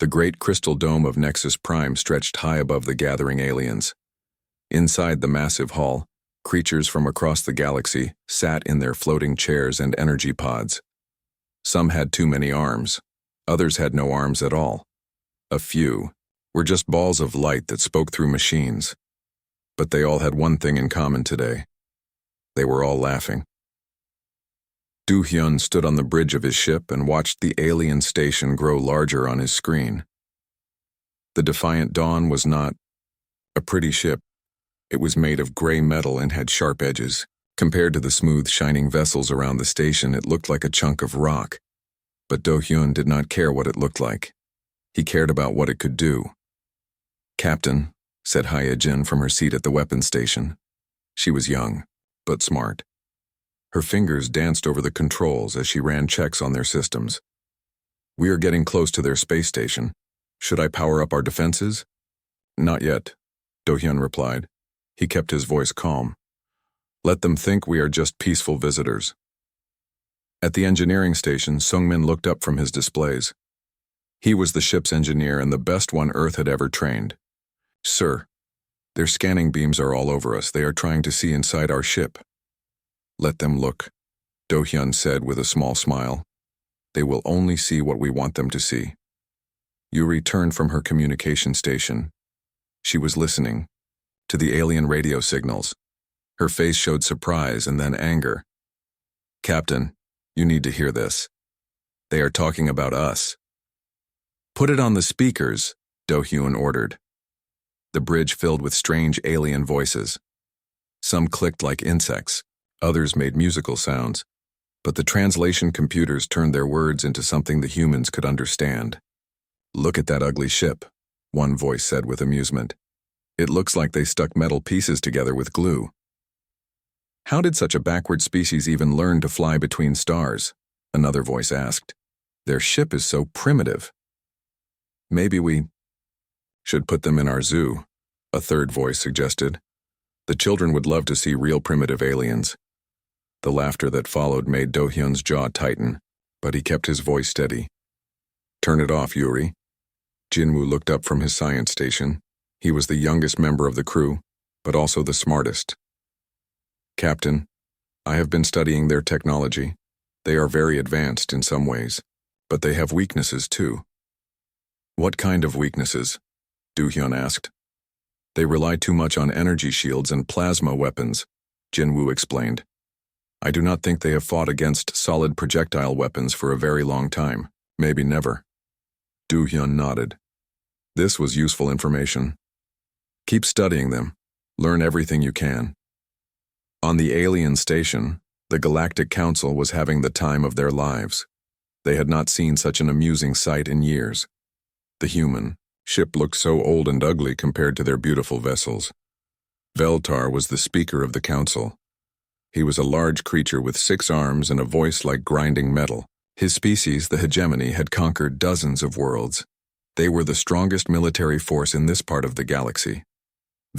The great crystal dome of Nexus Prime stretched high above the gathering aliens. Inside the massive hall, creatures from across the galaxy sat in their floating chairs and energy pods. Some had too many arms. Others had no arms at all. A few were just balls of light that spoke through machines. But they all had one thing in common today. They were all laughing. Do-hyun stood on the bridge of his ship and watched the alien station grow larger on his screen. The Defiant Dawn was not a pretty ship. It was made of gray metal and had sharp edges. Compared to the smooth, shining vessels around the station, it looked like a chunk of rock. But Do-hyun did not care what it looked like. He cared about what it could do. "Captain," said Hye-jin from her seat at the weapons station. She was young, but smart. Her fingers danced over the controls as she ran checks on their systems. "We are getting close to their space station. Should I power up our defenses?" "Not yet," Do-hyun replied. He kept his voice calm. "Let them think we are just peaceful visitors." At the engineering station, Sung-min looked up from his displays. He was the ship's engineer and the best one Earth had ever trained. "Sir, their scanning beams are all over us. They are trying to see inside our ship." "Let them look," Do-hyun said with a small smile. "They will only see what we want them to see." Yuri turned from her communication station. She was listening to the alien radio signals. Her face showed surprise and then anger. "Captain, you need to hear this. They are talking about us." "Put it on the speakers," Do-hyun ordered. The bridge filled with strange alien voices. Some clicked like insects. Others made musical sounds, but the translation computers turned their words into something the humans could understand. "Look at that ugly ship," one voice said with amusement. "It looks like they stuck metal pieces together with glue." "How did such a backward species even learn to fly between stars?" another voice asked. "Their ship is so primitive." "Maybe we should put them in our zoo," a third voice suggested. "The children would love to see real primitive aliens." The laughter that followed made Do-hyun's jaw tighten, but he kept his voice steady. "Turn it off, Yuri." Jinwoo looked up from his science station. He was the youngest member of the crew, but also the smartest. "Captain, I have been studying their technology. They are very advanced in some ways, but they have weaknesses too." "What kind of weaknesses?" Do-hyun asked. "They rely too much on energy shields and plasma weapons," Jinwoo explained. "I do not think they have fought against solid projectile weapons for a very long time, maybe never." Do-hyun nodded. This was useful information. "Keep studying them. Learn everything you can." On the alien station, the Galactic Council was having the time of their lives. They had not seen such an amusing sight in years. The human ship looked so old and ugly compared to their beautiful vessels. Veltar was the speaker of the council. He was a large creature with 6 arms and a voice like grinding metal. His species, the hegemony, had conquered dozens of worlds. They were the strongest military force in this part of the galaxy.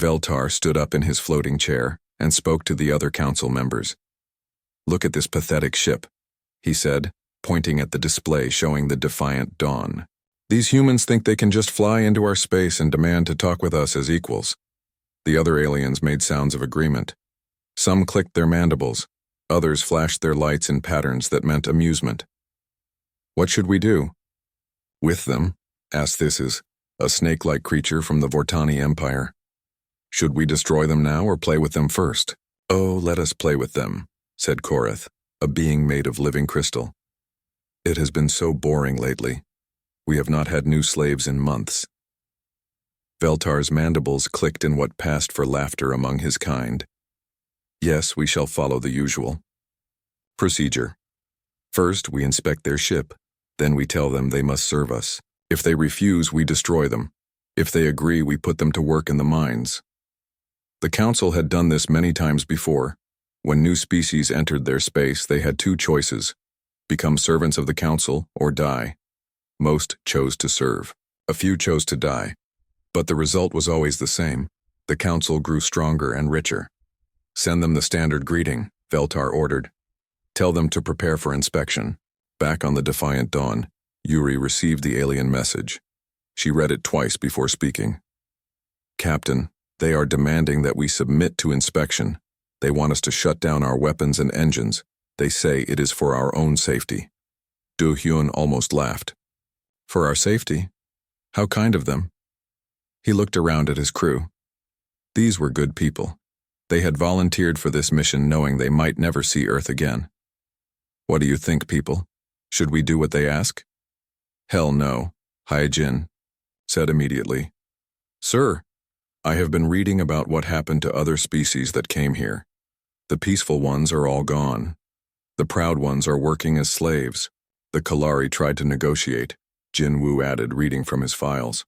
Veltar stood up in his floating chair and spoke to the other council members. "Look at this pathetic ship," he said, pointing at the display showing the Defiant Dawn. "These humans think they can just fly into our space and demand to talk with us as equals." The other aliens made sounds of agreement. Some clicked their mandibles. Others flashed their lights in patterns that meant amusement. "What should we do?" "With them?" asked Thisis, a snake-like creature from the Vortani Empire. "Should we destroy them now or play with them first?" "Oh, let us play with them," said Korath, a being made of living crystal. "It has been so boring lately. We have not had new slaves in months." Veltar's mandibles clicked in what passed for laughter among his kind. "Yes, we shall follow the usual procedure. First, we inspect their ship. Then we tell them they must serve us. If they refuse, we destroy them. If they agree, we put them to work in the mines." The council had done this many times before. When new species entered their space, they had 2 choices: become servants of the council or die. Most chose to serve. A few chose to die. But the result was always the same. The council grew stronger and richer. "Send them the standard greeting," Veltar ordered. "Tell them to prepare for inspection." Back on the Defiant Dawn, Yuri received the alien message. She read it twice before speaking. Captain, they are demanding that we submit to inspection. They want us to shut down our weapons and engines. They say it is for our own safety. Do-hyun almost laughed. For our safety? How kind of them. He looked around at his crew. These were good people. They had volunteered for this mission knowing they might never see Earth again. What do you think, people? Should we do what they ask? Hell no, Hyejin said immediately. Sir, I have been reading about what happened to other species that came here. The peaceful ones are all gone. The proud ones are working as slaves. The Kalari tried to negotiate, Jin Woo added, reading from his files.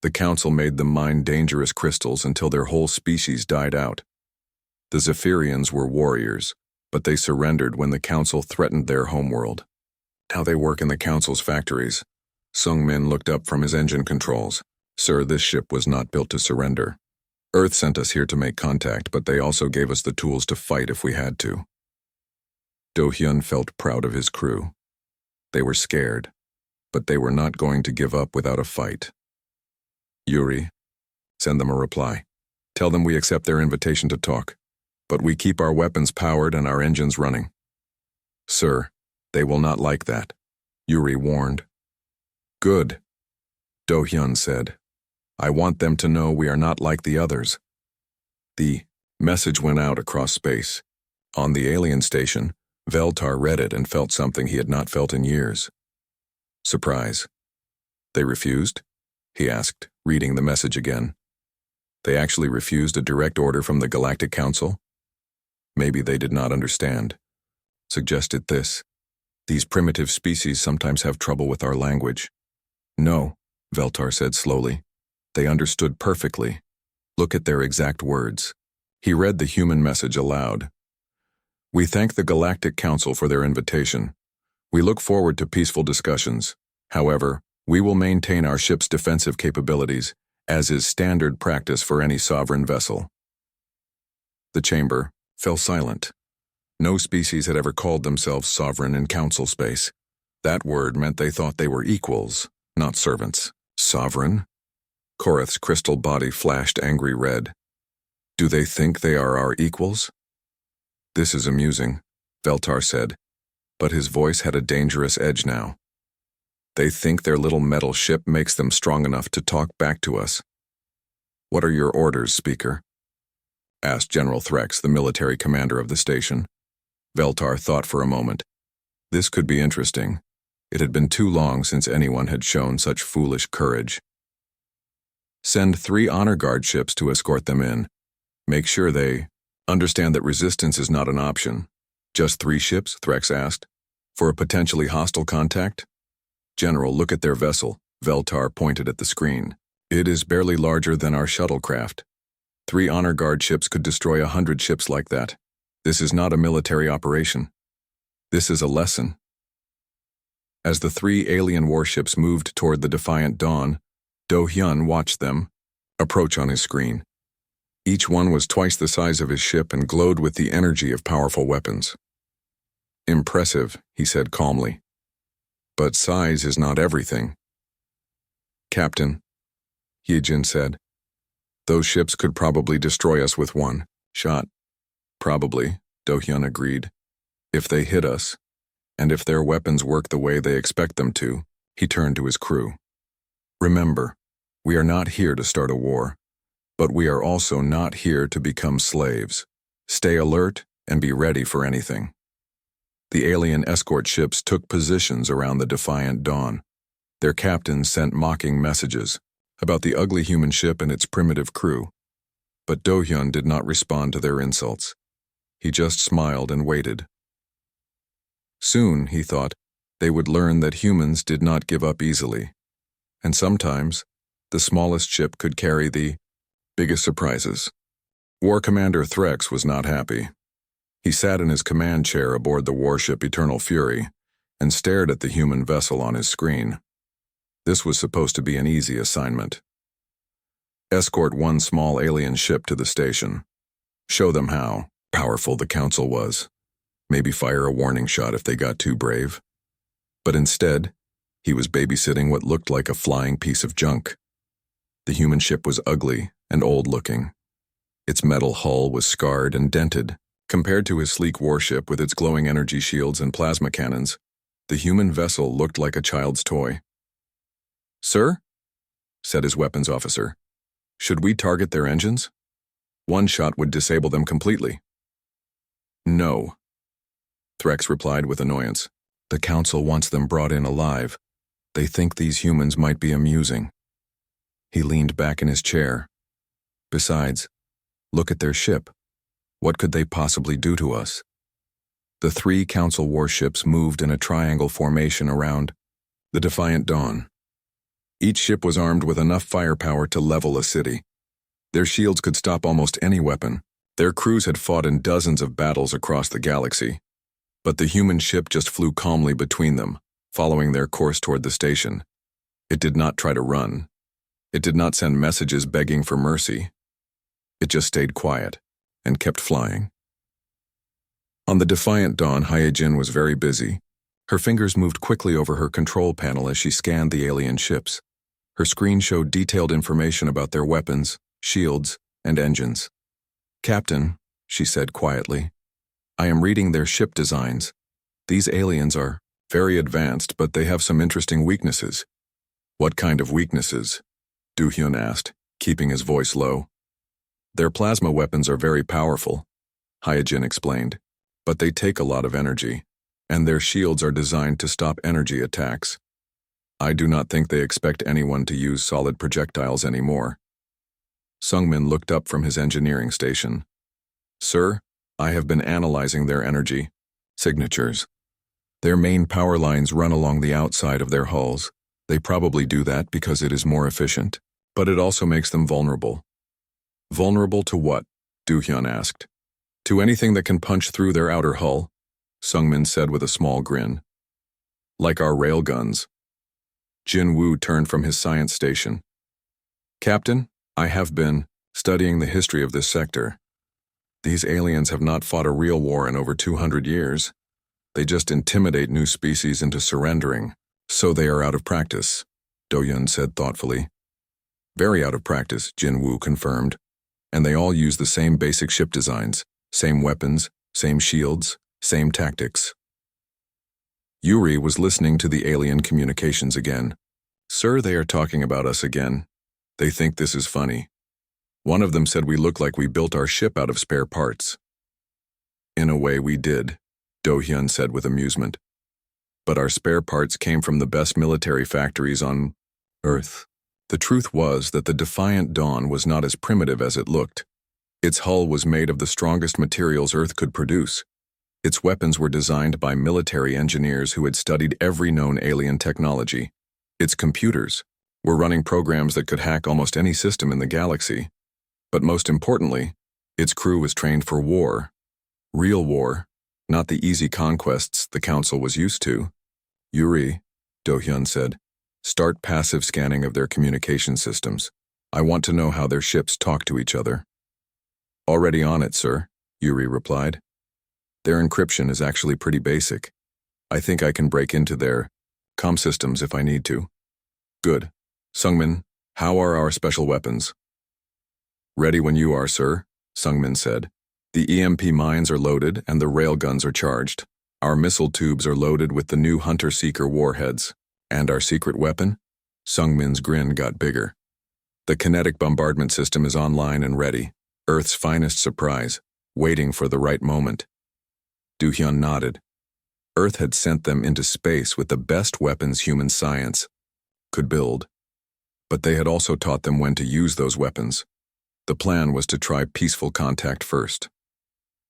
The council made them mine dangerous crystals until their whole species died out. The Zephyrians were warriors, but they surrendered when the council threatened their homeworld. Now they work in the council's factories. Sung-min looked up from his engine controls. Sir, this ship was not built to surrender. Earth sent us here to make contact, but they also gave us the tools to fight if we had to. Do-hyun felt proud of his crew. They were scared, but they were not going to give up without a fight. Yuri, send them a reply. Tell them we accept their invitation to talk, but we keep our weapons powered and our engines running. Sir, they will not like that, Yuri warned. Good, Do-hyun said. I want them to know we are not like the others. The message went out across space. On the alien station, Veltar read it and felt something he had not felt in years. Surprise. They refused? He asked, reading the message again. They actually refused a direct order from the Galactic Council? Maybe they did not understand. Suggested this. These primitive species sometimes have trouble with our language. No, Veltar said slowly. They understood perfectly. Look at their exact words. He read the human message aloud. We thank the Galactic Council for their invitation. We look forward to peaceful discussions. However, we will maintain our ship's defensive capabilities, as is standard practice for any sovereign vessel. The chamber fell silent. No species had ever called themselves sovereign in council space. That word meant they thought they were equals, not servants. Sovereign? Korath's crystal body flashed angry red. Do they think they are our equals? This is amusing, Veltar said, but his voice had a dangerous edge now. They think their little metal ship makes them strong enough to talk back to us. What are your orders, Speaker? Asked General Threx, the military commander of the station. Veltar thought for a moment. This could be interesting. It had been too long since anyone had shown such foolish courage. Send 3 honor guard ships to escort them in. Make sure they understand that resistance is not an option. Just 3 ships, Threx asked, for a potentially hostile contact? General, look at their vessel. Veltar pointed at the screen. It is barely larger than our shuttlecraft. 3 honor guard ships could destroy 100 ships like that. This is not a military operation. This is a lesson. As the 3 alien warships moved toward the Defiant Dawn, Do-hyun watched them approach on his screen. Each one was twice the size of his ship and glowed with the energy of powerful weapons. Impressive, he said calmly. But size is not everything. Captain, Hyejin said, those ships could probably destroy us with one shot. Probably, Do-hyun agreed. If they hit us, and if their weapons work the way they expect them to, he turned to his crew. Remember, we are not here to start a war, but we are also not here to become slaves. Stay alert and be ready for anything. The alien escort ships took positions around the Defiant Dawn. Their captains sent mocking messages about the ugly human ship and its primitive crew, but Do-hyun did not respond to their insults. He just smiled and waited. Soon, he thought, they would learn that humans did not give up easily, and sometimes the smallest ship could carry the biggest surprises. War Commander Threx was not happy. He sat in his command chair aboard the warship Eternal Fury and stared at the human vessel on his screen. This was supposed to be an easy assignment. Escort 1 small alien ship to the station. Show them how powerful the council was. Maybe fire a warning shot if they got too brave. But instead, He was babysitting what looked like a flying piece of junk. The human ship was ugly and old-looking. Its metal hull was scarred and dented. Compared to his sleek warship with its glowing energy shields and plasma cannons, the human vessel looked like a child's toy. "Sir?" said his weapons officer. "Should we target their engines? One shot would disable them completely." "No," Threx replied with annoyance. "The Council wants them brought in alive. They think these humans might be amusing." He leaned back in his chair. "Besides, look at their ship. What could they possibly do to us?" The 3 Council warships moved in a triangle formation around the Defiant Dawn. Each ship was armed with enough firepower to level a city. Their shields could stop almost any weapon. Their crews had fought in dozens of battles across the galaxy. But the human ship just flew calmly between them, following their course toward the station. It did not try to run. It did not send messages begging for mercy. It just stayed quiet and kept flying. On the Defiant Dawn, Hyejin was very busy. Her fingers moved quickly over her control panel as she scanned the alien ships. Her screen showed detailed information about their weapons, shields, and engines. "Captain," she said quietly, "I am reading their ship designs. These aliens are very advanced, but they have some interesting weaknesses." "What kind of weaknesses?" Du-hyun asked, keeping his voice low. "Their plasma weapons are very powerful," Hyejin explained, "but they take a lot of energy, and their shields are designed to stop energy attacks. I do not think they expect anyone to use solid projectiles anymore." Sungmin looked up from his engineering station. "Sir, I have been analyzing their energy signatures. Their main power lines run along the outside of their hulls. They probably do that because it is more efficient, but it also makes them vulnerable." "Vulnerable to what?" Du-hyun asked. "To anything that can punch through their outer hull," Sungmin said with a small grin. "Like our railguns." Jin Woo turned from his science station. "Captain, I have been studying the history of this sector. These aliens have not fought a real war in over 200 years. They just intimidate new species into surrendering, so they are out of practice," Do-hyun said thoughtfully. "Very out of practice," Jin Woo confirmed. "And they all use the same basic ship designs, same weapons, same shields, same tactics." Yuri was listening to the alien communications again. "Sir, they are talking about us again. They think this is funny. One of them said we look like we built our ship out of spare parts." "In a way we did," Do-hyun said with amusement. "But our spare parts came from the best military factories on Earth." The truth was that the Defiant Dawn was not as primitive as it looked. Its hull was made of the strongest materials Earth could produce. Its weapons were designed by military engineers who had studied every known alien technology. Its computers were running programs that could hack almost any system in the galaxy. But most importantly, its crew was trained for war. Real war, not the easy conquests the Council was used to. "Yuri," Do-hyun said, "start passive scanning of their communication systems. I want to know how their ships talk to each other." "Already on it, sir," Yuri replied. "Their encryption is actually pretty basic. I think I can break into their comm systems if I need to." "Good. Sungmin, how are our special weapons?" "Ready when you are, sir," Sungmin said. "The EMP mines are loaded and the railguns are charged. Our missile tubes are loaded with the new Hunter-Seeker warheads. And our secret weapon?" Sungmin's grin got bigger. "The kinetic bombardment system is online and ready. Earth's finest surprise, waiting for the right moment." Du-hyun nodded. Earth had sent them into space with the best weapons human science could build. But they had also taught them when to use those weapons. The plan was to try peaceful contact first.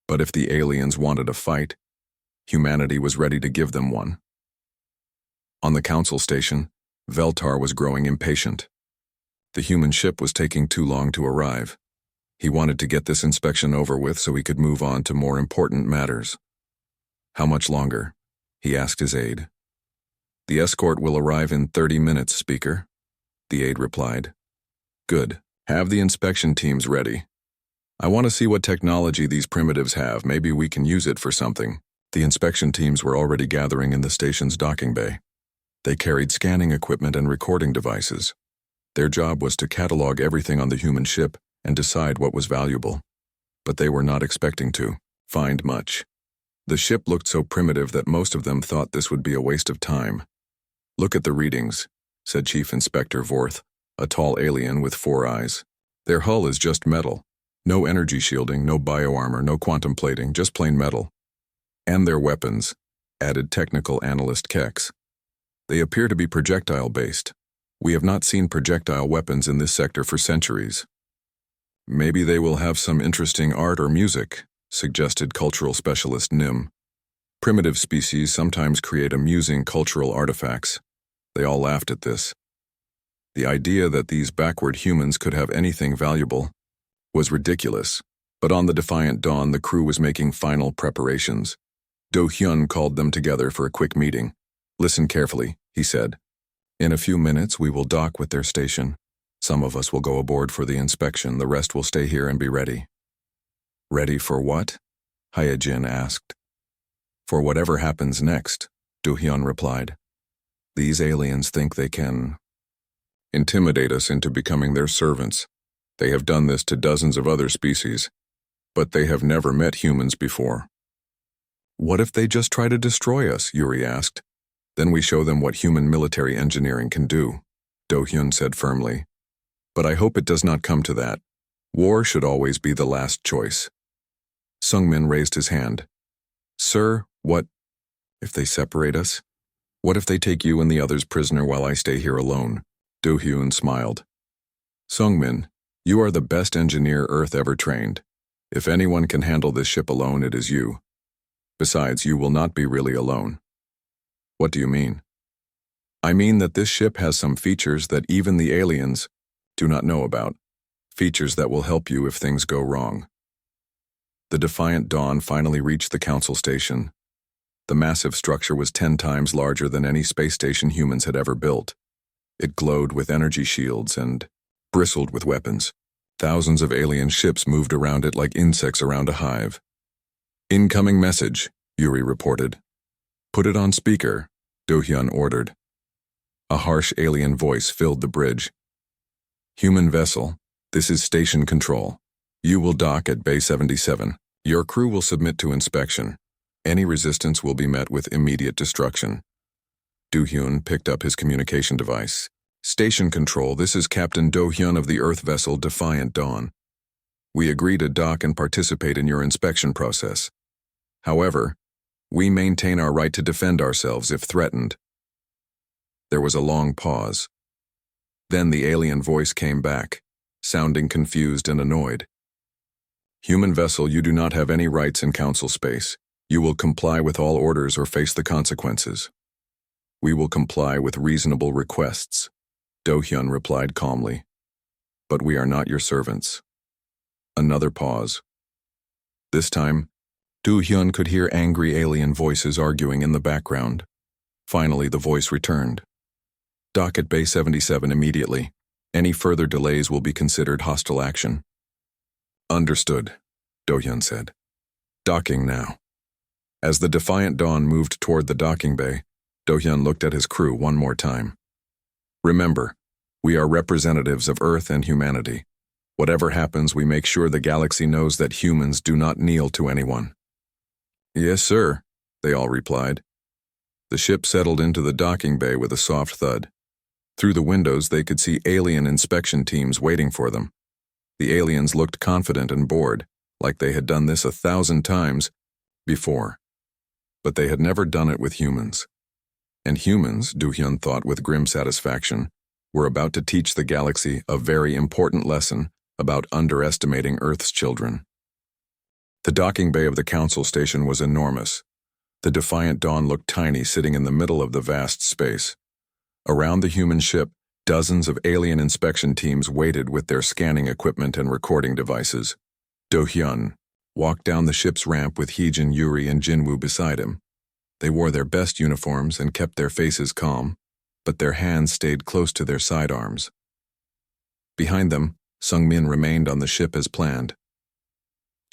But if the aliens wanted a fight, humanity was ready to give them one. On the Council station, Veltar was growing impatient. The human ship was taking too long to arrive. He wanted to get this inspection over with so he could move on to more important matters. "How much longer?" he asked his aide. "The escort will arrive in 30 minutes, Speaker," the aide replied. "Good. Have the inspection teams ready. I want to see what technology these primitives have. Maybe we can use it for something." The inspection teams were already gathering in the station's docking bay. They carried scanning equipment and recording devices. Their job was to catalog everything on the human ship and decide what was valuable. But they were not expecting to find much. The ship looked so primitive that most of them thought this would be a waste of time. "Look at the readings," said Chief Inspector Vorth, a tall alien with 4 eyes. "Their hull is just metal. No energy shielding, no bioarmor, no quantum plating, just plain metal. And their weapons," added technical analyst Kex. "They appear to be projectile-based. We have not seen projectile weapons in this sector for centuries." "Maybe they will have some interesting art or music," suggested cultural specialist Nim. "Primitive species sometimes create amusing cultural artifacts." They all laughed at this. The idea that these backward humans could have anything valuable was ridiculous, but on the Defiant Dawn the crew was making final preparations. Do Hyun called them together for a quick meeting. "Listen carefully," he said. "In a few minutes we will dock with their station. Some of us will go aboard for the inspection, the rest will stay here and be ready." "Ready for what?" Hyejin asked. "For whatever happens next," Do Hyun replied. "These aliens think they can intimidate us into becoming their servants. They have done this to dozens of other species, but they have never met humans before." "What if they just try to destroy us?" Yuri asked. "Then we show them what human military engineering can do," Do Hyun said firmly. "But I hope it does not come to that. War should always be the last choice." Sungmin raised his hand. "Sir, what if they separate us? What if they take you and the others prisoner while I stay here alone?" Do Hyun smiled. "Sungmin, you are the best engineer Earth ever trained. If anyone can handle this ship alone, it is you. Besides, you will not be really alone." "What do you mean?" "I mean that this ship has some features that even the aliens do not know about. Features that will help you if things go wrong." The Defiant Dawn finally reached the council station. The massive structure was 10 times larger than any space station humans had ever built. It glowed with energy shields and bristled with weapons. Thousands of alien ships moved around it like insects around a hive. "Incoming message," Yuri reported. "Put it on speaker," Do Hyun ordered. A harsh alien voice filled the bridge. "Human vessel, this is station control. You will dock at Bay 77. Your crew will submit to inspection. Any resistance will be met with immediate destruction." Do Hyun picked up his communication device. "Station control, this is Captain Do Hyun of the Earth vessel Defiant Dawn. We agree to dock and participate in your inspection process. However, we maintain our right to defend ourselves if threatened." There was a long pause. Then the alien voice came back, sounding confused and annoyed. "Human vessel, you do not have any rights in council space. You will comply with all orders or face the consequences." "We will comply with reasonable requests," Do Hyun replied calmly. "But we are not your servants." Another pause. This time, Do Hyun could hear angry alien voices arguing in the background. Finally, the voice returned. "Dock at Bay 77 immediately. Any further delays will be considered hostile action." "Understood," Do Hyun said. "Docking now." As the Defiant Dawn moved toward the docking bay, Do Hyun looked at his crew one more time. "Remember, we are representatives of Earth and humanity. Whatever happens, we make sure the galaxy knows that humans do not kneel to anyone." "Yes, sir," they all replied. The ship settled into the docking bay with a soft thud. Through the windows, they could see alien inspection teams waiting for them. The aliens looked confident and bored, like they had done this 1,000 times before. But they had never done it with humans. And humans, Do Hyun thought with grim satisfaction, were about to teach the galaxy a very important lesson about underestimating Earth's children. The docking bay of the council station was enormous. The Defiant Dawn looked tiny sitting in the middle of the vast space. Around the human ship, dozens of alien inspection teams waited with their scanning equipment and recording devices. Do Hyun walked down the ship's ramp with Heejin, Yuri, and Jinwoo beside him. They wore their best uniforms and kept their faces calm, but their hands stayed close to their sidearms. Behind them, Sungmin remained on the ship as planned.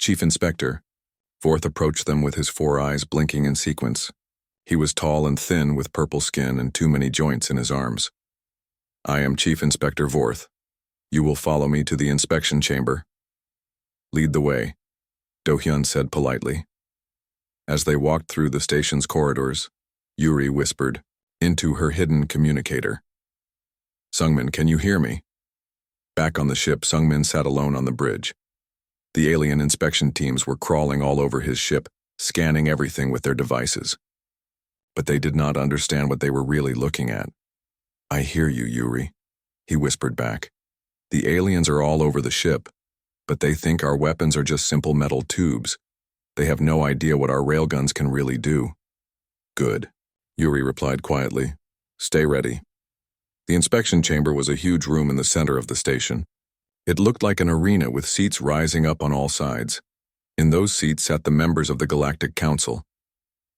"Chief Inspector," Vorth approached them with his 4 eyes blinking in sequence. He was tall and thin with purple skin and too many joints in his arms. I am Chief Inspector Vorth. You will follow me to the inspection chamber. Lead the way, Do-hyun said politely. As they walked through the station's corridors, Yuri whispered into her hidden communicator. Sungmin, can you hear me? Back on the ship, Sungmin sat alone on the bridge. The alien inspection teams were crawling all over his ship, scanning everything with their devices. But they did not understand what they were really looking at. I hear you, Yuri, he whispered back. The aliens are all over the ship, but they think our weapons are just simple metal tubes. They have no idea what our railguns can really do. Good, Yuri replied quietly. Stay ready. The inspection chamber was a huge room in the center of the station. It looked like an arena with seats rising up on all sides. In those seats sat the members of the Galactic Council.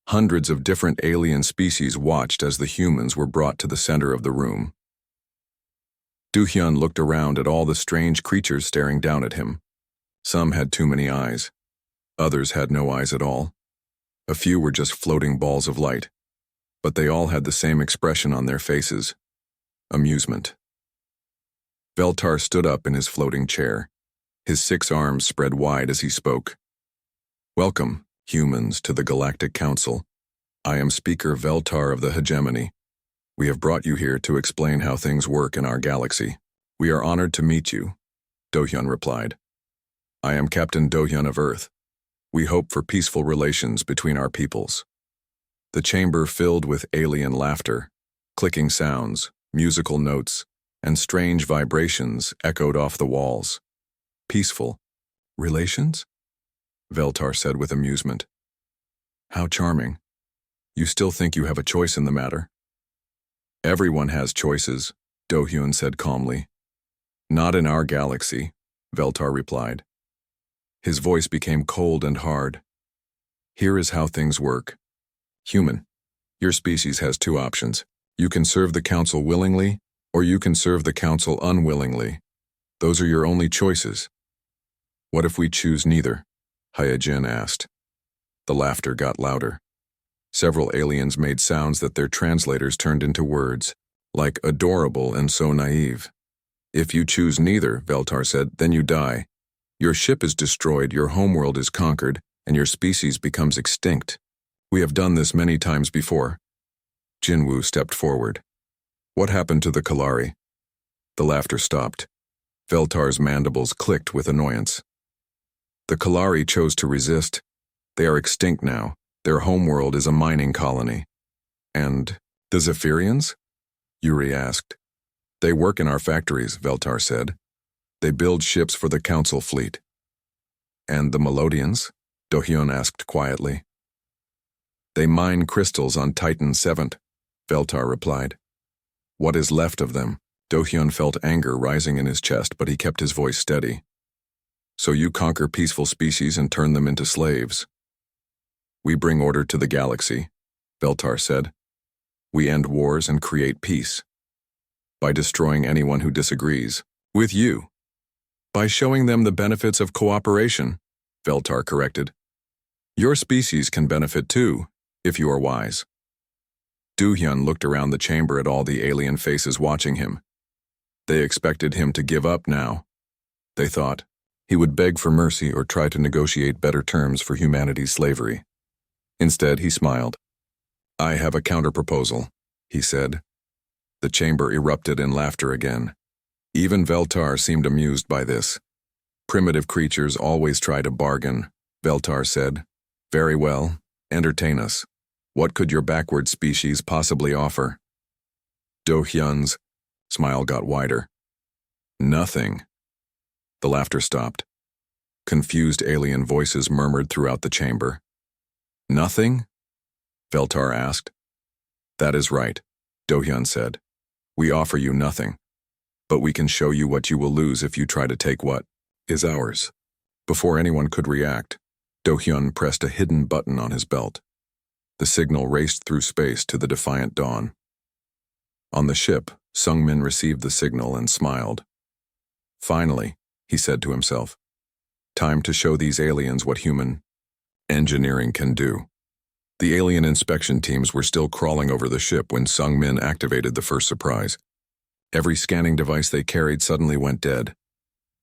Hundreds of different alien species watched as the humans were brought to the center of the room. Do-hyun looked around at all the strange creatures staring down at him. Some had too many eyes. Others had no eyes at all. A few were just floating balls of light. But they all had the same expression on their faces. Amusement. Veltar stood up in his floating chair. His 6 arms spread wide as he spoke. Welcome, humans, to the Galactic Council. I am Speaker Veltar of the Hegemony. We have brought you here to explain how things work in our galaxy. We are honored to meet you, Do-hyun replied. I am Captain Do-hyun of Earth. We hope for peaceful relations between our peoples. The chamber filled with alien laughter, clicking sounds, musical notes, and strange vibrations echoed off the walls. Peaceful relations? Veltar said with amusement. How charming. You still think you have a choice in the matter? Everyone has choices, Do-hyun said calmly. Not in our galaxy, Veltar replied. His voice became cold and hard. Here is how things work. Human, your species has 2 options. You can serve the Council willingly, or you can serve the Council unwillingly. Those are your only choices. What if we choose neither? Hyojin asked. The laughter got louder. Several aliens made sounds that their translators turned into words, like adorable and so naive. If you choose neither, Veltar said, then you die. Your ship is destroyed, your homeworld is conquered, and your species becomes extinct. We have done this many times before. Jinwoo stepped forward. What happened to the Kalari? The laughter stopped. Veltar's mandibles clicked with annoyance. The Kalari chose to resist. They are extinct now. Their homeworld is a mining colony. And the Zephyrians? Yuri asked. They work in our factories, Veltar said. They build ships for the Council fleet. And the Melodians? Do-hyun asked quietly. They mine crystals on Titan 7th, Veltar replied. What is left of them? Do-hyun felt anger rising in his chest, but he kept his voice steady. So you conquer peaceful species and turn them into slaves. We bring order to the galaxy, Veltar said. We end wars and create peace. By destroying anyone who disagrees. With you. By showing them the benefits of cooperation, Veltar corrected. Your species can benefit too, if you are wise. Do-hyun looked around the chamber at all the alien faces watching him. They expected him to give up now. They thought he would beg for mercy or try to negotiate better terms for humanity's slavery. Instead, he smiled. I have a counterproposal, he said. The chamber erupted in laughter again. Even Veltar seemed amused by this. Primitive creatures always try to bargain, Veltar said. Very well, entertain us. What could your backward species possibly offer? Do-hyun's smile got wider. Nothing. The laughter stopped. Confused alien voices murmured throughout the chamber. Nothing? Veltar asked. That is right, Do-hyun said. We offer you nothing. But we can show you what you will lose if you try to take what is ours. Before anyone could react, Do-hyun pressed a hidden button on his belt. The signal raced through space to the defiant dawn. On the ship, Sungmin received the signal and smiled. Finally, he said to himself, time to show these aliens what human engineering can do. The alien inspection teams were still crawling over the ship when Sung Min activated the first surprise. Every scanning device they carried suddenly went dead.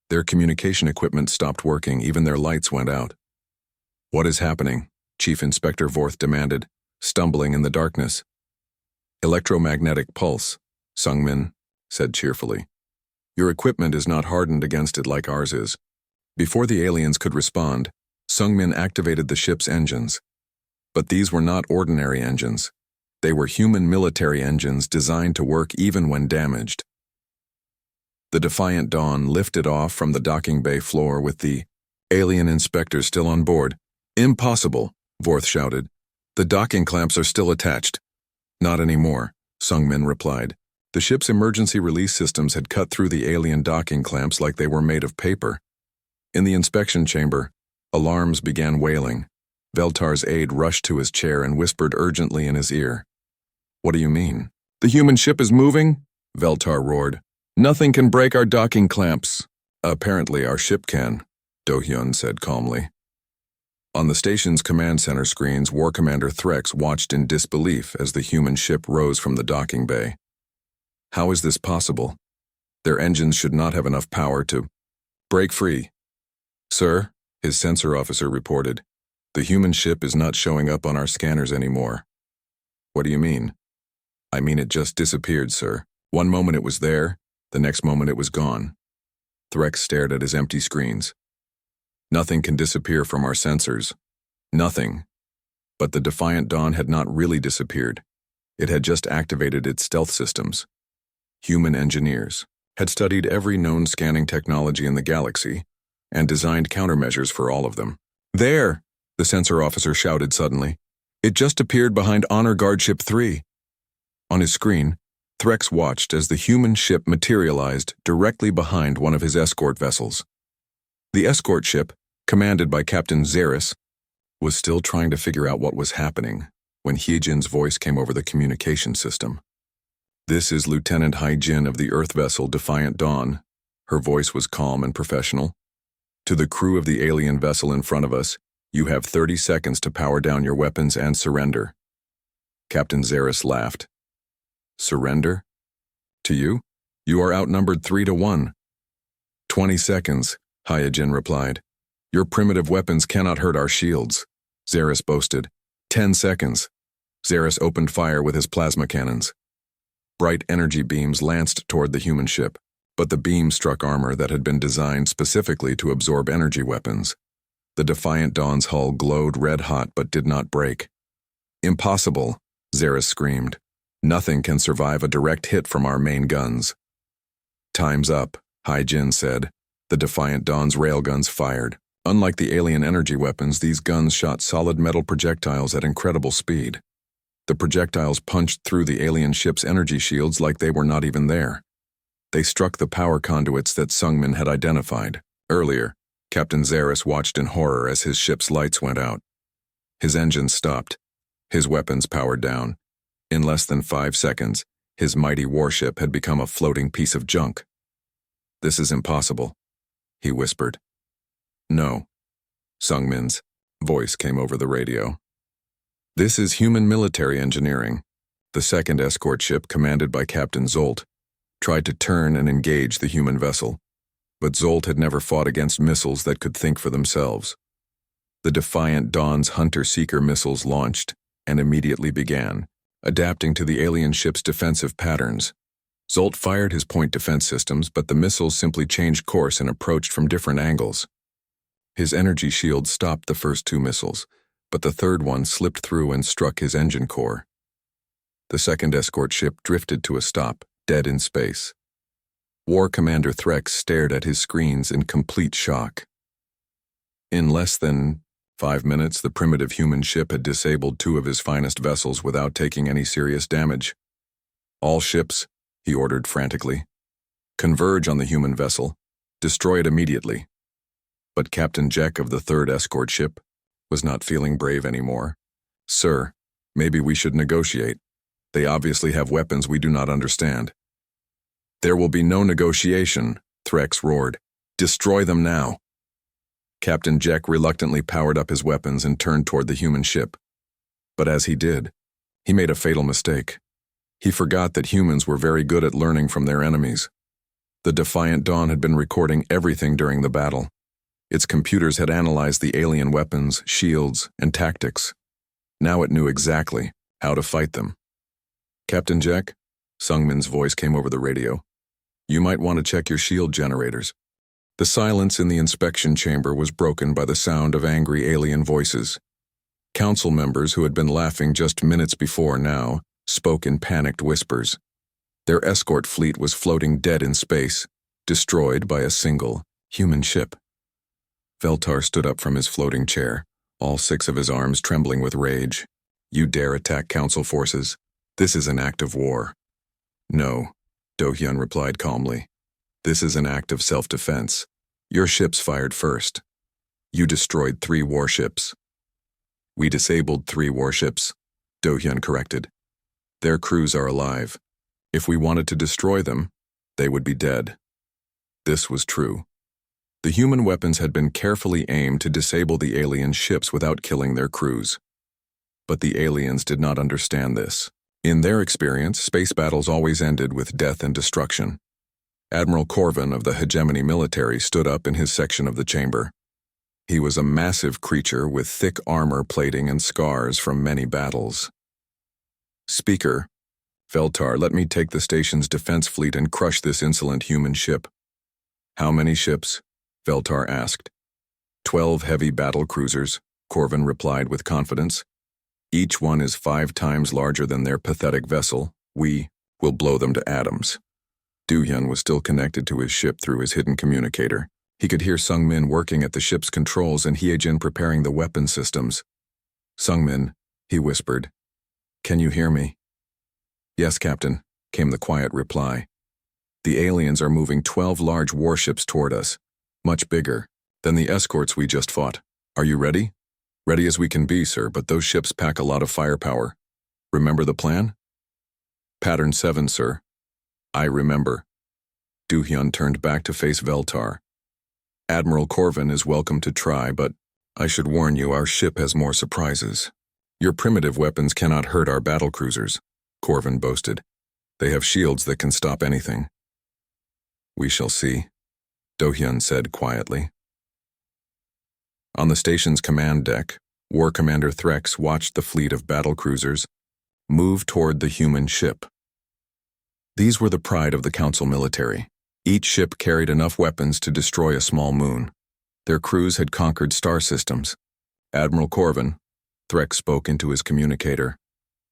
Their communication equipment stopped working, even their lights went out. "What is happening?" Chief Inspector Vorth demanded, stumbling in the darkness. "Electromagnetic pulse," Sung Min said cheerfully. "Your equipment is not hardened against it like ours is." Before the aliens could respond, Sung Min activated the ship's engines. But these were not ordinary engines. They were human military engines designed to work even when damaged. The Defiant Dawn lifted off from the docking bay floor with the alien inspectors still on board. "Impossible," Vorth shouted. "The docking clamps are still attached." "Not anymore," Sung Min replied. The ship's emergency release systems had cut through the alien docking clamps like they were made of paper. In the inspection chamber, alarms began wailing. Veltar's aide rushed to his chair and whispered urgently in his ear. "What do you mean?" "The human ship is moving?" Veltar roared. "Nothing can break our docking clamps." "Apparently our ship can," Do-hyun said calmly. On the station's command center screens, War Commander Threx watched in disbelief as the human ship rose from the docking bay. "How is this possible? Their engines should not have enough power to break free." "Sir," his sensor officer reported, "the human ship is not showing up on our scanners anymore." "What do you mean?" "I mean it just disappeared, sir. One moment it was there, the next moment it was gone." Threx stared at his empty screens. "Nothing can disappear from our sensors. Nothing." But the Defiant Dawn had not really disappeared. It had just activated its stealth systems. Human engineers had studied every known scanning technology in the galaxy and designed countermeasures for all of them. "There!" the sensor officer shouted suddenly. "It just appeared behind Honor Guard Ship 3. On his screen, Threx watched as the human ship materialized directly behind one of his escort vessels. The escort ship, commanded by Captain Zaris, was still trying to figure out what was happening when Hyejin's voice came over the communication system. "This is Lieutenant Hyejin of the Earth vessel Defiant Dawn." Her voice was calm and professional. "To the crew of the alien vessel in front of us, you have 30 seconds to power down your weapons and surrender." Captain Zaris laughed. "Surrender? To you? You are outnumbered 3-1. 20 seconds, Hyejin replied. "Your primitive weapons cannot hurt our shields," Zaris boasted. 10 seconds. Zaris opened fire with his plasma cannons. Bright energy beams lanced toward the human ship, but the beam struck armor that had been designed specifically to absorb energy weapons. The Defiant Dawn's hull glowed red-hot but did not break. "Impossible," Zaris screamed. "Nothing can survive a direct hit from our main guns." "Time's up," Hyejin said. The Defiant Dawn's railguns fired. Unlike the alien energy weapons, these guns shot solid metal projectiles at incredible speed. The projectiles punched through the alien ship's energy shields like they were not even there. They struck the power conduits that Sung Min had identified. Earlier, Captain Zaris watched in horror as his ship's lights went out. His engines stopped. His weapons powered down. In less than 5 seconds, his mighty warship had become a floating piece of junk. "This is impossible," he whispered. "No." Sung Min's voice came over the radio. "This is human military engineering." The second escort ship, commanded by Captain Zolt, tried to turn and engage the human vessel, but Zolt had never fought against missiles that could think for themselves. The Defiant Dawn's Hunter-Seeker missiles launched and immediately began, adapting to the alien ship's defensive patterns. Zolt fired his point defense systems, but the missiles simply changed course and approached from different angles. His energy shield stopped the first 2 missiles, but the third one slipped through and struck his engine core. The second escort ship drifted to a stop, dead in space. War Commander Threx stared at his screens in complete shock. In less than 5 minutes, the primitive human ship had disabled 2 of his finest vessels without taking any serious damage. "All ships," he ordered frantically, "converge on the human vessel. Destroy it immediately." But Captain Jack of the third escort ship was not feeling brave anymore. "Sir, maybe we should negotiate. They obviously have weapons we do not understand." "There will be no negotiation," Threx roared. "Destroy them now." Captain Jack reluctantly powered up his weapons and turned toward the human ship. But as he did, he made a fatal mistake. He forgot that humans were very good at learning from their enemies. The Defiant Dawn had been recording everything during the battle. Its computers had analyzed the alien weapons, shields, and tactics. Now it knew exactly how to fight them. "Captain Jack," Sungmin's voice came over the radio. "You might want to check your shield generators." The silence in the inspection chamber was broken by the sound of angry alien voices. Council members who had been laughing just minutes before now spoke in panicked whispers. Their escort fleet was floating dead in space, destroyed by a single human ship. Veltar stood up from his floating chair, all 6 of his arms trembling with rage. "You dare attack Council forces? This is an act of war." "No," Do-hyun replied calmly. "This is an act of self-defense. Your ships fired first. You destroyed 3 warships." "We disabled 3 warships," Do-hyun corrected. "Their crews are alive. If we wanted to destroy them, they would be dead." This was true. The human weapons had been carefully aimed to disable the alien ships without killing their crews. But the aliens did not understand this. In their experience, space battles always ended with death and destruction. Admiral Corvin of the Hegemony military stood up in his section of the chamber. He was a massive creature with thick armor plating and scars from many battles. "Speaker, Veltar, let me take the station's defense fleet and crush this insolent human ship." "How many ships?" Veltar asked. 12 heavy battle cruisers, Corvin replied with confidence. "Each one is 5 times larger than their pathetic vessel. We will blow them to atoms." Do-hyun was still connected to his ship through his hidden communicator. He could hear Sungmin working at the ship's controls and Hyejin preparing the weapon systems. "Sungmin," he whispered, "can you hear me?" "Yes, Captain," came the quiet reply. "The aliens are moving 12 large warships toward us, much bigger than the escorts we just fought. Are you ready?" "Ready as we can be, sir, but those ships pack a lot of firepower. Remember the plan?" "Pattern 7, sir." "I remember." Do-hyun turned back to face Veltar. "Admiral Corvin is welcome to try, but I should warn you our ship has more surprises. Your primitive weapons cannot hurt our battlecruisers," Corvin boasted. "They have shields that can stop anything." "We shall see," Do-hyun said quietly. On the station's command deck, War Commander Threx watched the fleet of battlecruisers move toward the human ship. These were the pride of the Council military. Each ship carried enough weapons to destroy a small moon. Their crews had conquered star systems. "Admiral Corvin," Threx spoke into his communicator,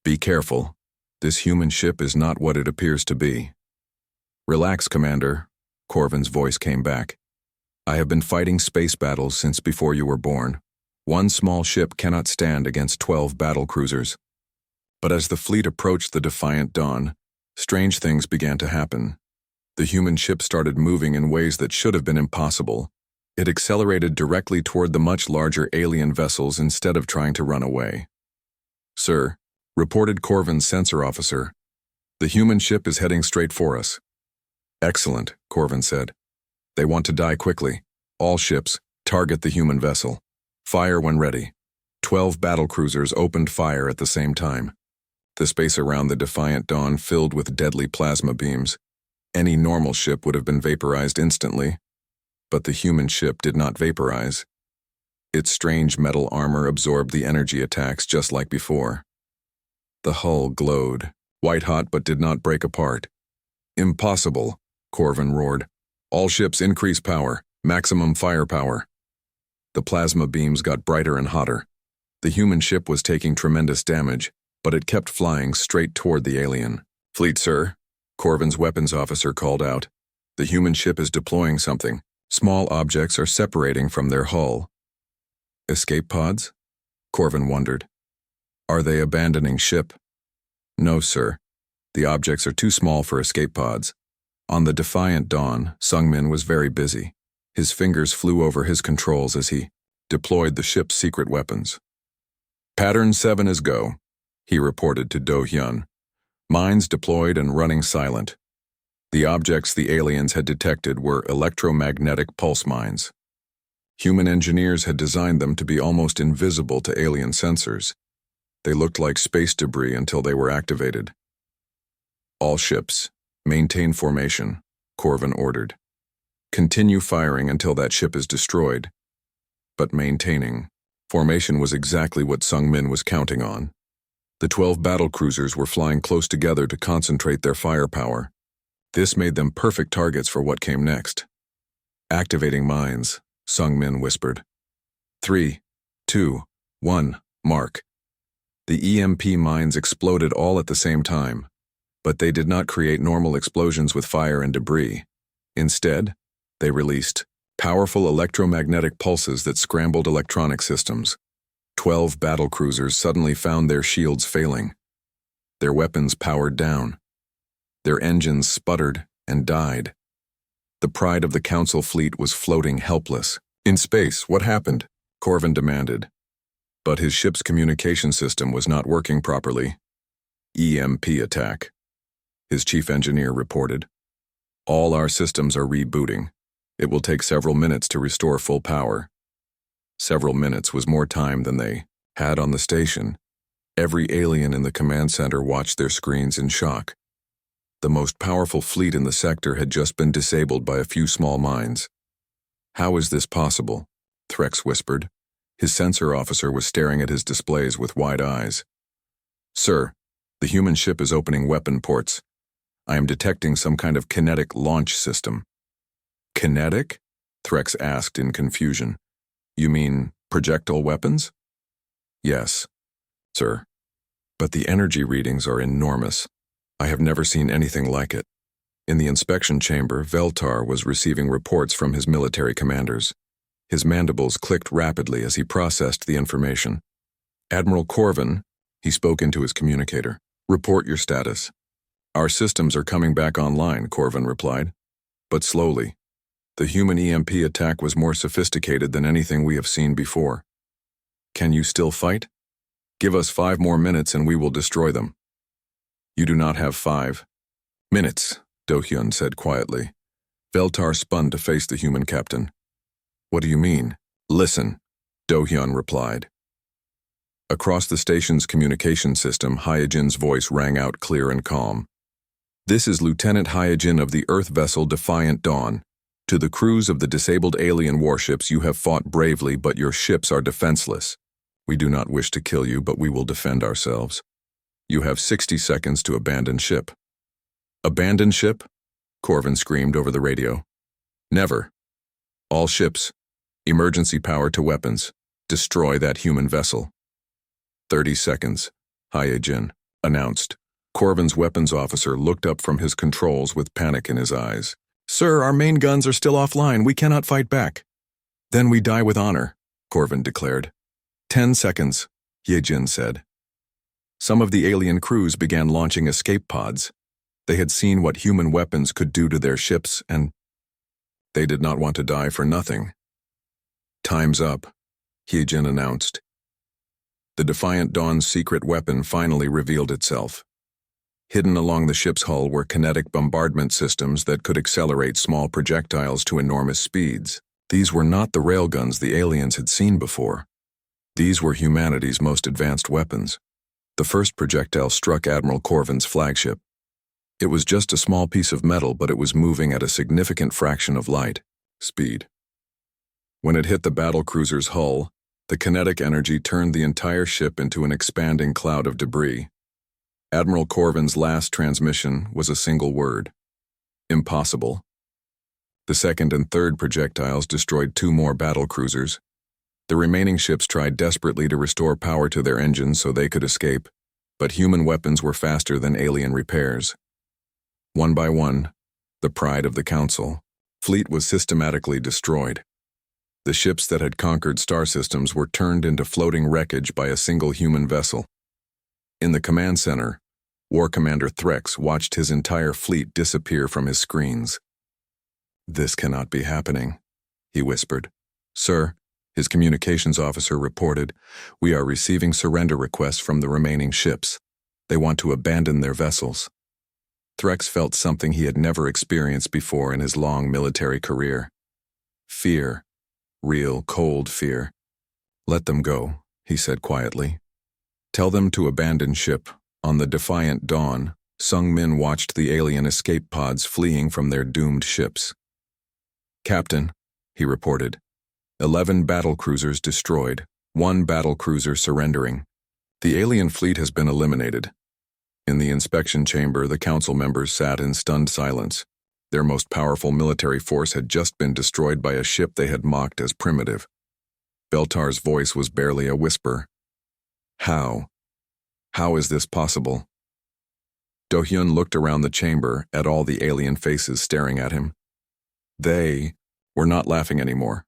"be careful. This human ship is not what it appears to be." "Relax, Commander," Corvin's voice came back. "I have been fighting space battles since before you were born. One small ship cannot stand against 12 battle cruisers." But as the fleet approached the Defiant Dawn, strange things began to happen. The human ship started moving in ways that should have been impossible. It accelerated directly toward the much larger alien vessels instead of trying to run away. "Sir," reported Corvin's sensor officer, "the human ship is heading straight for us." "Excellent," Corvin said. "They want to die quickly. All ships, target the human vessel. Fire when ready." 12 battlecruisers opened fire at the same time. The space around the Defiant Dawn filled with deadly plasma beams. Any normal ship would have been vaporized instantly, but the human ship did not vaporize. Its strange metal armor absorbed the energy attacks just like before. The hull glowed, white-hot but did not break apart. "Impossible," Corvin roared. "All ships increase power, maximum firepower." The plasma beams got brighter and hotter. The human ship was taking tremendous damage, but it kept flying straight toward the alien. "Fleet, sir," Corvin's weapons officer called out. "The human ship is deploying something. Small objects are separating from their hull." "Escape pods?" Corvin wondered. "Are they abandoning ship?" "No, sir. The objects are too small for escape pods." On the Defiant Dawn, Sungmin was very busy. His fingers flew over his controls as he deployed the ship's secret weapons. "Pattern 7 is go," he reported to Do-hyun. "Mines deployed and running silent." The objects the aliens had detected were electromagnetic pulse mines. Human engineers had designed them to be almost invisible to alien sensors. They looked like space debris until they were activated. All ships, maintain formation, Corvin ordered. Continue firing until that ship is destroyed. But maintaining formation was exactly what Sung Min was counting on. The 12 battlecruisers were flying close together to concentrate their firepower. This made them perfect targets for what came next. Activating mines, Sung Min whispered. 3, 2, 1, mark. The EMP mines exploded all at the same time, but they did not create normal explosions with fire and debris. Instead, they released powerful electromagnetic pulses that scrambled electronic systems. 12 battlecruisers suddenly found their shields failing. Their weapons powered down. Their engines sputtered and died. The pride of the Council fleet was floating helpless. In space, what happened? Corvin demanded. But his ship's communication system was not working properly. EMP attack, his chief engineer reported. All our systems are rebooting. It will take several minutes to restore full power. Several minutes was more time than they had on the station. Every alien in the command center watched their screens in shock. The most powerful fleet in the sector had just been disabled by a few small mines. How is this possible? Threx whispered. His sensor officer was staring at his displays with wide eyes. Sir, the human ship is opening weapon ports. I am detecting some kind of kinetic launch system. Kinetic? Threx asked in confusion. You mean projectile weapons? Yes, sir. But the energy readings are enormous. I have never seen anything like it. In the inspection chamber, Veltar was receiving reports from his military commanders. His mandibles clicked rapidly as he processed the information. Admiral Corvin, he spoke into his communicator. Report your status. Our systems are coming back online, Corvin replied. But slowly. The human EMP attack was more sophisticated than anything we have seen before. Can you still fight? Give us 5 more minutes and we will destroy them. You do not have 5 minutes, Do-hyun said quietly. Veltar spun to face the human captain. What do you mean? Listen, Do-hyun replied. Across the station's communication system, Hyojin's voice rang out clear and calm. This is Lieutenant Hyojin of the Earth vessel Defiant Dawn. To the crews of the disabled alien warships, you have fought bravely, but your ships are defenseless. We do not wish to kill you, but we will defend ourselves. You have 60 seconds to abandon ship. Abandon ship? Corvin screamed over the radio. Never. All ships. Emergency power to weapons. Destroy that human vessel. 30 seconds, Hyojin announced. Corvin's weapons officer looked up from his controls with panic in his eyes. Sir, our main guns are still offline. We cannot fight back. Then we die with honor, Corvin declared. 10 seconds, Hyojin said. Some of the alien crews began launching escape pods. They had seen what human weapons could do to their ships, and they did not want to die for nothing. Time's up, Hyojin announced. The Defiant Dawn's secret weapon finally revealed itself. Hidden along the ship's hull were kinetic bombardment systems that could accelerate small projectiles to enormous speeds. These were not the railguns the aliens had seen before. These were humanity's most advanced weapons. The first projectile struck Admiral Corvin's flagship. It was just a small piece of metal, but it was moving at a significant fraction of light speed. When it hit the battlecruiser's hull, the kinetic energy turned the entire ship into an expanding cloud of debris. Admiral Corvin's last transmission was a single word. Impossible. The second and third projectiles destroyed 2 more battlecruisers. The remaining ships tried desperately to restore power to their engines so they could escape, but human weapons were faster than alien repairs. One by one, the pride of the Council fleet was systematically destroyed. The ships that had conquered star systems were turned into floating wreckage by a single human vessel. In the command center, War Commander Threx watched his entire fleet disappear from his screens. This cannot be happening, he whispered. Sir, his communications officer reported, we are receiving surrender requests from the remaining ships. They want to abandon their vessels. Threx felt something he had never experienced before in his long military career. Fear. Real, cold fear. Let them go, he said quietly. Tell them to abandon ship. On the defiant dawn, Sung Min watched the alien escape pods fleeing from their doomed ships. Captain, he reported, 11 battlecruisers destroyed, 1 battlecruiser surrendering. The alien fleet has been eliminated. In the inspection chamber, the council members sat in stunned silence. Their most powerful military force had just been destroyed by a ship they had mocked as primitive. Veltar's voice was barely a whisper. How? How is this possible? Do-hyun looked around the chamber at all the alien faces staring at him. They were not laughing anymore.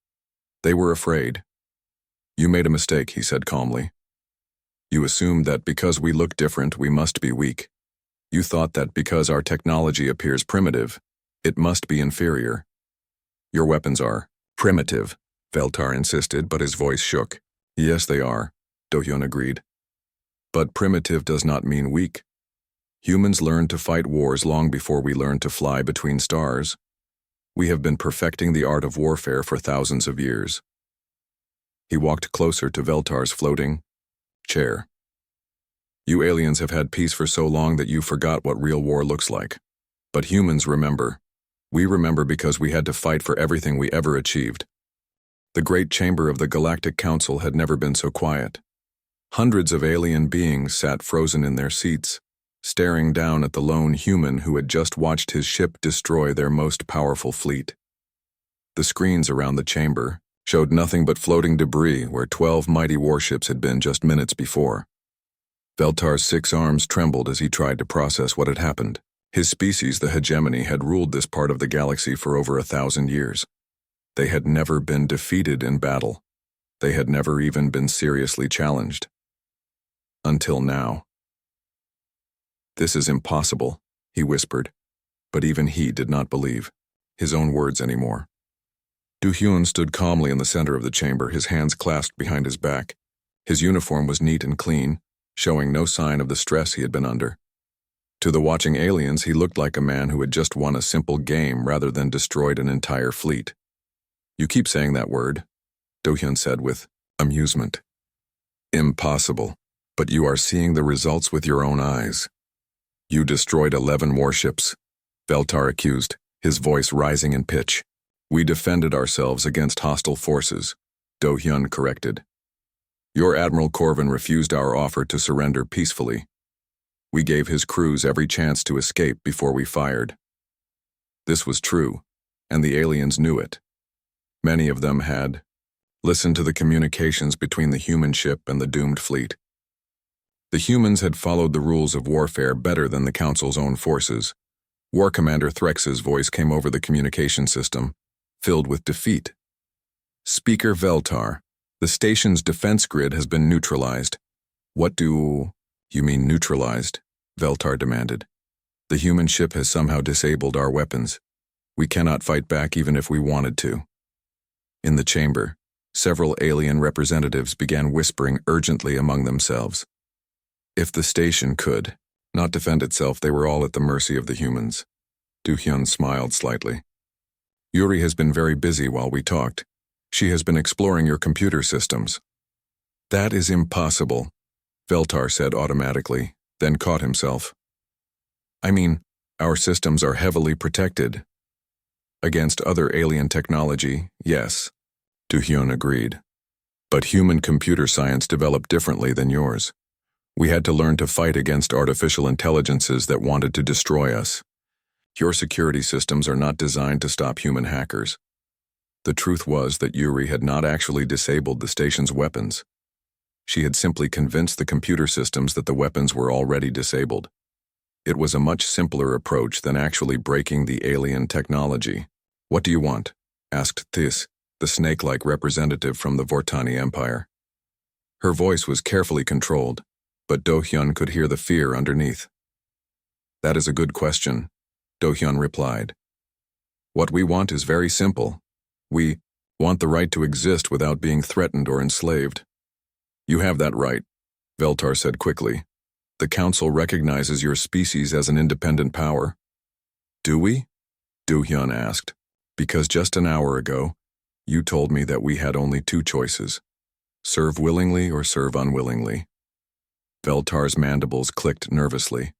They were afraid. You made a mistake, he said calmly. You assumed that because we look different, we must be weak. You thought that because our technology appears primitive, it must be inferior. Your weapons are primitive, Veltar insisted, but his voice shook. Yes, they are, Do-hyun agreed. But primitive does not mean weak. Humans learned to fight wars long before we learned to fly between stars. We have been perfecting the art of warfare for thousands of years. He walked closer to Veltar's floating chair. You aliens have had peace for so long that you forgot what real war looks like. But humans remember. We remember because we had to fight for everything we ever achieved. The great chamber of the Galactic Council had never been so quiet. Hundreds of alien beings sat frozen in their seats, staring down at the lone human who had just watched his ship destroy their most powerful fleet. The screens around the chamber showed nothing but floating debris where 12 mighty warships had been just minutes before. Veltar's 6 arms trembled as he tried to process what had happened. His species, the hegemony, had ruled this part of the galaxy for over 1,000 years. They had never been defeated in battle. They had never even been seriously challenged. Until now. This is impossible, he whispered, but even he did not believe his own words anymore. Do-hyun stood calmly in the center of the chamber, his hands clasped behind his back. His uniform was neat and clean, showing no sign of the stress he had been under. To the watching aliens, he looked like a man who had just won a simple game rather than destroyed an entire fleet. You keep saying that word, Do-hyun said with amusement. Impossible, but you are seeing the results with your own eyes. You destroyed 11 warships, Veltar accused, his voice rising in pitch. We defended ourselves against hostile forces, Do-hyun corrected. Your Admiral Corvin refused our offer to surrender peacefully. We gave his crews every chance to escape before we fired. This was true, and the aliens knew it. Many of them had listened to the communications between the human ship and the doomed fleet. The humans had followed the rules of warfare better than the Council's own forces. War Commander Threx's voice came over the communication system, filled with defeat. Speaker Veltar, the station's defense grid has been neutralized. What do you mean neutralized? Veltar demanded. The human ship has somehow disabled our weapons. We cannot fight back even if we wanted to. In the chamber, several alien representatives began whispering urgently among themselves. If the station could not defend itself, they were all at the mercy of the humans. Do-hyun smiled slightly. Yuri has been very busy while we talked. She has been exploring your computer systems. That is impossible, Veltar said automatically, then caught himself. I mean, our systems are heavily protected. Against other alien technology, yes, Do-hyun agreed. But human computer science developed differently than yours. We had to learn to fight against artificial intelligences that wanted to destroy us. Your security systems are not designed to stop human hackers. The truth was that Yuri had not actually disabled the station's weapons. She had simply convinced the computer systems that the weapons were already disabled. It was a much simpler approach than actually breaking the alien technology. What do you want? Asked Thys, the snake-like representative from the Vortani Empire. Her voice was carefully controlled, but Do-hyun could hear the fear underneath. That is a good question, Do-hyun replied. What we want is very simple. We want the right to exist without being threatened or enslaved. You have that right, Veltar said quickly. The Council recognizes your species as an independent power. Do we? Do-hyun asked. Because just an hour ago, you told me that we had only 2 choices. Serve willingly or serve unwillingly. Veltar's mandibles clicked nervously.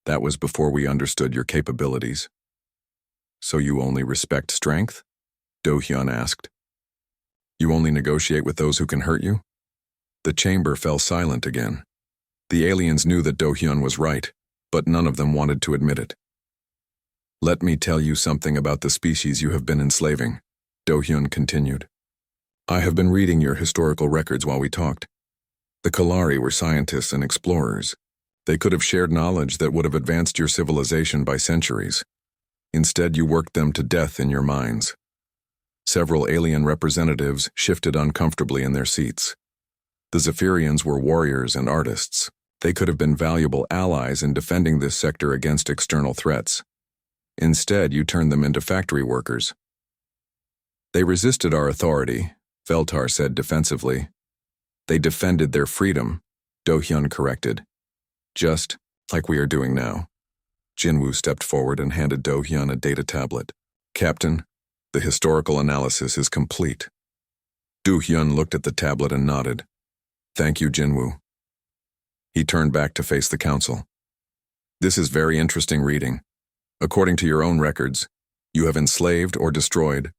That was before we understood your capabilities. So you only respect strength? Do-hyun asked. You only negotiate with those who can hurt you? The chamber fell silent again. The aliens knew that Do-hyun was right, but none of them wanted to admit it. Let me tell you something about the species you have been enslaving, Do-hyun continued. I have been reading your historical records while we talked. The Kalari were scientists and explorers. They could have shared knowledge that would have advanced your civilization by centuries. Instead, you worked them to death in your minds. Several alien representatives shifted uncomfortably in their seats. The Zephyrians were warriors and artists. They could have been valuable allies in defending this sector against external threats. Instead, you turned them into factory workers. They resisted our authority, Veltar said defensively. They defended their freedom, Do-hyun corrected. Just like we are doing now. Jinwoo stepped forward and handed Do-hyun a data tablet. Captain, the historical analysis is complete. Do-hyun looked at the tablet and nodded. Thank you, Jinwoo. He turned back to face the council. This is very interesting reading. According to your own records, you have enslaved or destroyed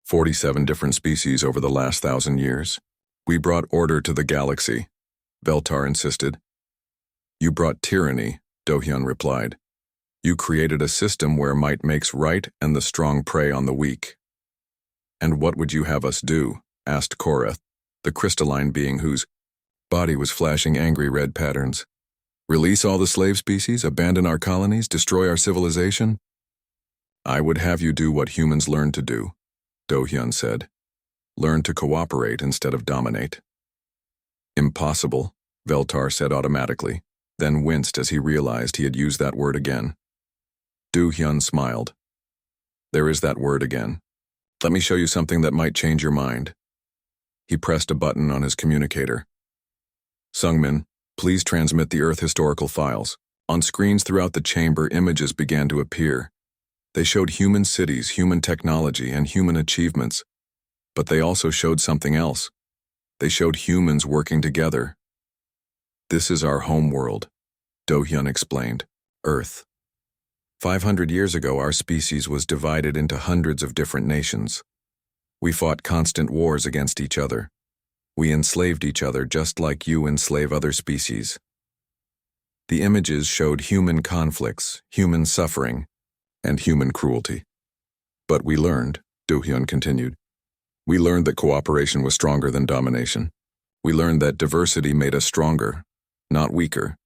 47 different species over the last 1,000 years. We brought order to the galaxy, Veltar insisted. You brought tyranny, Do-hyun replied. You created a system where might makes right and the strong prey on the weak. And what would you have us do? Asked Korath, the crystalline being whose body was flashing angry red patterns. Release all the slave species, abandon our colonies, destroy our civilization? I would have you do what humans learn to do, Do-hyun said. Learn to cooperate instead of dominate. Impossible, Veltar said automatically, then winced as he realized he had used that word again. Do-hyun smiled. There is that word again. Let me show you something that might change your mind. He pressed a button on his communicator. Sungmin, please transmit the Earth historical files. On screens throughout the chamber, images began to appear. They showed human cities, human technology, and human achievements. But they also showed something else. They showed humans working together. This is our home world, Do-hyun explained. Earth. 500 years ago, our species was divided into hundreds of different nations. We fought constant wars against each other. We enslaved each other just like you enslave other species. The images showed human conflicts, human suffering, and human cruelty. But we learned, Do-hyun continued. We learned that cooperation was stronger than domination. We learned that diversity made us stronger, not weaker.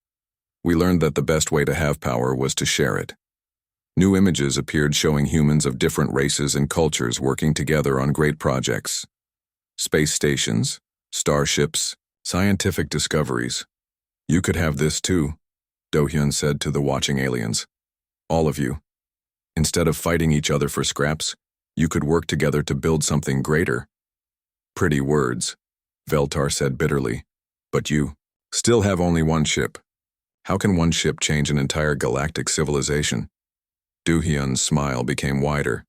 We learned that the best way to have power was to share it. New images appeared showing humans of different races and cultures working together on great projects. Space stations, starships, scientific discoveries. You could have this too, Do-hyun said to the watching aliens. All of you. Instead of fighting each other for scraps, you could work together to build something greater. Pretty words, Veltar said bitterly. But you still have only one ship. How can one ship change an entire galactic civilization? Do-hyun's smile became wider.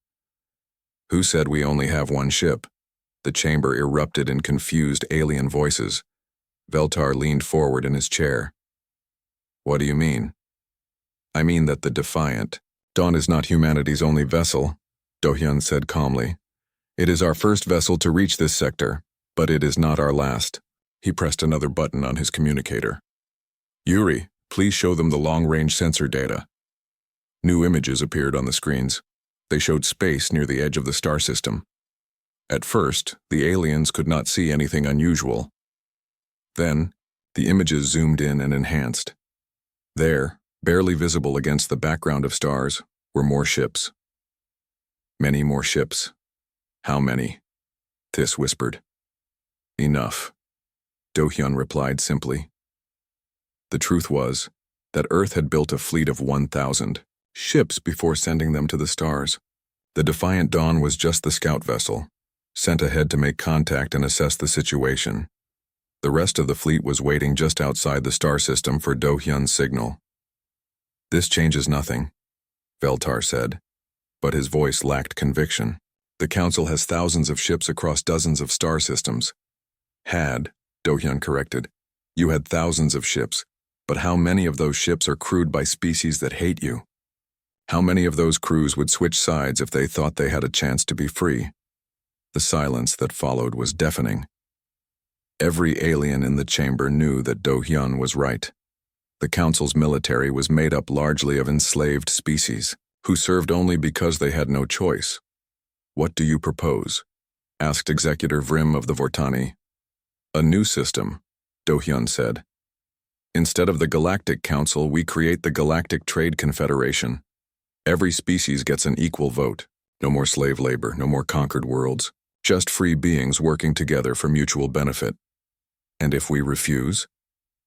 Who said we only have one ship? The chamber erupted in confused alien voices. Veltar leaned forward in his chair. What do you mean? I mean that the Defiant. Dawn is not humanity's only vessel, Do-hyun said calmly. It is our first vessel to reach this sector, but it is not our last. He pressed another button on his communicator. Yuri, please show them the long-range sensor data. New images appeared on the screens. They showed space near the edge of the star system. At first, the aliens could not see anything unusual. Then, the images zoomed in and enhanced. There, barely visible against the background of stars, were more ships. Many more ships. How many? Thys whispered. Enough, Do-hyun replied simply. The truth was that Earth had built a fleet of 1,000 ships before sending them to the stars. The Defiant Dawn was just the scout vessel, sent ahead to make contact and assess the situation. The rest of the fleet was waiting just outside the star system for Do-hyun's signal. This changes nothing, Veltar said, but his voice lacked conviction. The Council has thousands of ships across dozens of star systems. Had, Do-hyun corrected. You had thousands of ships, but how many of those ships are crewed by species that hate you? How many of those crews would switch sides if they thought they had a chance to be free? The silence that followed was deafening. Every alien in the chamber knew that Do-hyun was right. The Council's military was made up largely of enslaved species, who served only because they had no choice. "What do you propose?" asked Executor Vrim of the Vortani. "A new system," Do-hyun said. "Instead of the Galactic Council, we create the Galactic Trade Confederation. Every species gets an equal vote. No more slave labor, no more conquered worlds. Just free beings working together for mutual benefit." "And if we refuse?"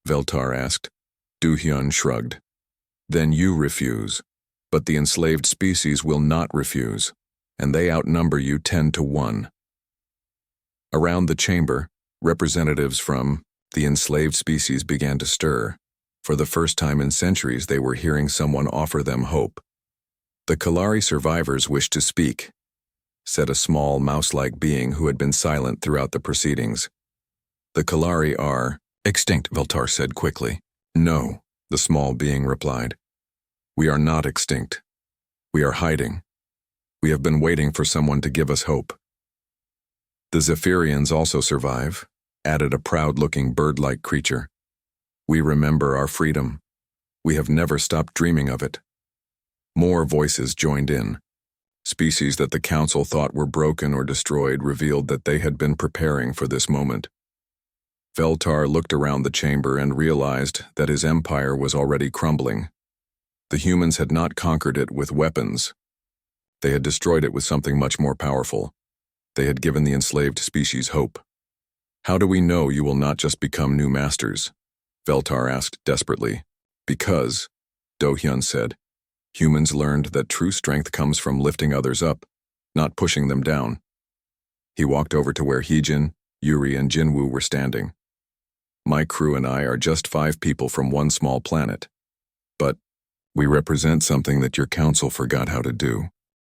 Veltar asked. Do-hyun shrugged. "Then you refuse. But the enslaved species will not refuse, and they outnumber you 10-1. Around the chamber, representatives from the enslaved species began to stir. For the first time in centuries, they were hearing someone offer them hope. "The Kalari survivors wish to speak," said a small, mouse-like being who had been silent throughout the proceedings. "The Kalari are extinct," Veltar said quickly. "No," the small being replied. "We are not extinct. We are hiding. We have been waiting for someone to give us hope." "The Zephyrians also survive," added a proud-looking bird-like creature. "We remember our freedom. We have never stopped dreaming of it." More voices joined in. Species that the Council thought were broken or destroyed revealed that they had been preparing for this moment. Veltar looked around the chamber and realized that his empire was already crumbling. The humans had not conquered it with weapons. They had destroyed it with something much more powerful. They had given the enslaved species hope. "How do we know you will not just become new masters?" Veltar asked desperately. "Because," Do-hyun said, "humans learned that true strength comes from lifting others up, not pushing them down." He walked over to where Heejin, Yuri, and Jinwoo were standing. "My crew and I are just 5 people from one small planet. But we represent something that your council forgot how to do."